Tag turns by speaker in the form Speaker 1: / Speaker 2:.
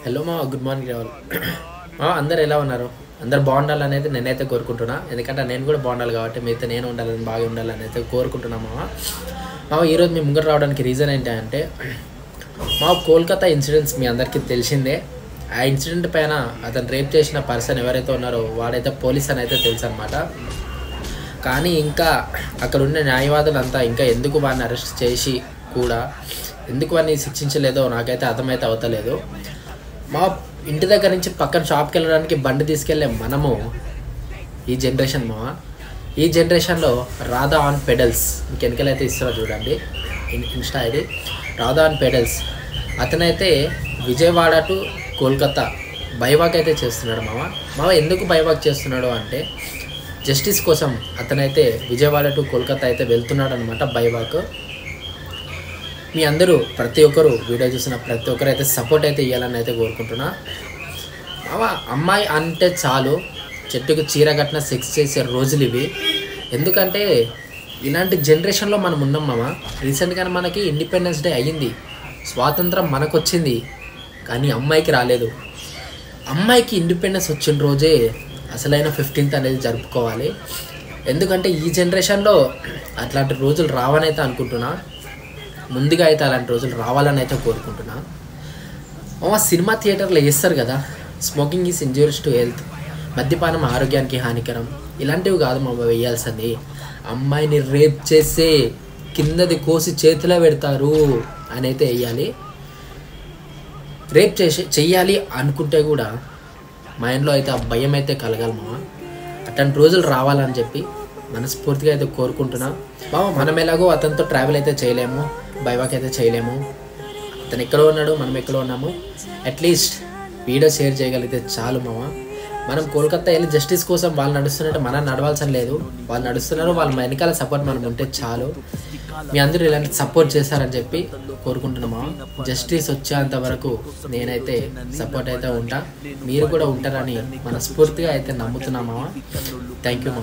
Speaker 1: Hello మా good morning రావాలి అందరు ఎలా ఉన్నారు? అందరు బాగుండాలనేది నేనైతే కోరుకుంటున్నా. ఎందుకంటే నేను కూడా బాగుండాలి కాబట్టి మీతో నేను ఉండాలని బాగా ఉండాలని అయితే కోరుకుంటున్నా మామ. ఈరోజు మీ ముంగర రావడానికి రీజన్ ఏంటంటే మా కోల్కతా ఇన్సిడెంట్స్ మీ అందరికీ తెలిసిందే. ఆ ఇన్సిడెంట్ పైన అతను రేప్ చేసిన పర్సన్ ఎవరైతే ఉన్నారో వాడైతే పోలీస్ అని అయితే తెలుసు అనమాట. కానీ ఇంకా అక్కడ ఉన్న న్యాయవాదులు అంతా ఇంకా ఎందుకు వాడిని అరెస్ట్ చేసి కూడా ఎందుకు వాడిని శిక్షించలేదో నాకైతే అర్థమైతే అవుతలేదు. మా ఇంటి దగ్గర నుంచి పక్కన షాప్కి వెళ్ళడానికి బండి తీసుకెళ్ళే మనము ఈ జనరేషన్ ఈ జనరేషన్లో రాధా ఆన్ పెడల్స్ మీకు వెనకలైతే ఇస్తారో చూడండి, Insta ID Radha on pedals. అతనైతే విజయవాడ టు కోల్కతా బైవాక్ అయితే చేస్తున్నాడు మామ. ఎందుకు బైవాక్ చేస్తున్నాడు అంటే జస్టిస్ కోసం అతనైతే విజయవాడ టు కోల్కతా అయితే వెళ్తున్నాడు అనమాట బైవాక్. మీ అందరూ ప్రతి ఒక్కరు వీడియో చూసిన ప్రతి ఒక్కరు అయితే సపోర్ట్ అయితే ఇవ్వాలని అయితే కోరుకుంటున్నా. అమ్మాయి అంటే చాలు చెట్టుకు చీర కట్టిన సెక్స్ చేసే రోజులు ఇవి. ఎందుకంటే ఇలాంటి జనరేషన్లో మనం ఉన్నాం రీసెంట్గానే మనకి ఇండిపెండెన్స్ డే అయ్యింది, స్వాతంత్రం మనకు వచ్చింది, కానీ అమ్మాయికి రాలేదు. అమ్మాయికి ఇండిపెండెన్స్ వచ్చిన రోజే అసలైన 15th అనేది జరుపుకోవాలి. ఎందుకంటే ఈ జనరేషన్లో అట్లాంటి రోజులు రావనైతే అనుకుంటున్నా. ముందుగా అయితే అలాంటి రోజులు రావాలని అయితే కోరుకుంటున్నా. సినిమా థియేటర్లో వేస్తారు కదా, smoking is injurious to health, మద్యపానం ఆరోగ్యానికి హానికరం, ఇలాంటివి కాదు వేయాల్సింది. అమ్మాయిని రేప్ చేసే కిందది కోసి చేతిలో పెడతారు అని అయితే వేయాలి. రేప్ చెయ్యాలి అనుకుంటే కూడా మైండ్లో అయితే ఆ భయం అయితే కలగాలి అట్లాంటి రోజులు రావాలని చెప్పి మనస్ఫూర్తిగా అయితే కోరుకుంటున్నా. మనం ఎలాగో అతనితో ట్రావెల్ అయితే చేయలేము, బైవాక్ అయితే చేయలేము. అతను ఎక్కడో ఉన్నాడు, మనం ఎక్కడో ఉన్నాము. అట్లీస్ట్ వీడియో షేర్ చేయగలిగితే చాలు మనం కోల్కతా వెళ్ళి జస్టిస్ కోసం వాళ్ళు నడుస్తున్నట్టు మనం నడవాల్సిన లేదు. వాళ్ళు నడుస్తున్నారు, వాళ్ళ వెనకాల సపోర్ట్ మనం ఉంటే చాలు. మీ అందరూ ఇలాంటి సపోర్ట్ చేస్తారని చెప్పి కోరుకుంటున్నామా. జస్టిస్ వచ్చేంత వరకు నేనైతే సపోర్ట్ అయితే ఉంటా, మీరు కూడా ఉంటారని మనస్ఫూర్తిగా అయితే నమ్ముతున్నామా. Thank you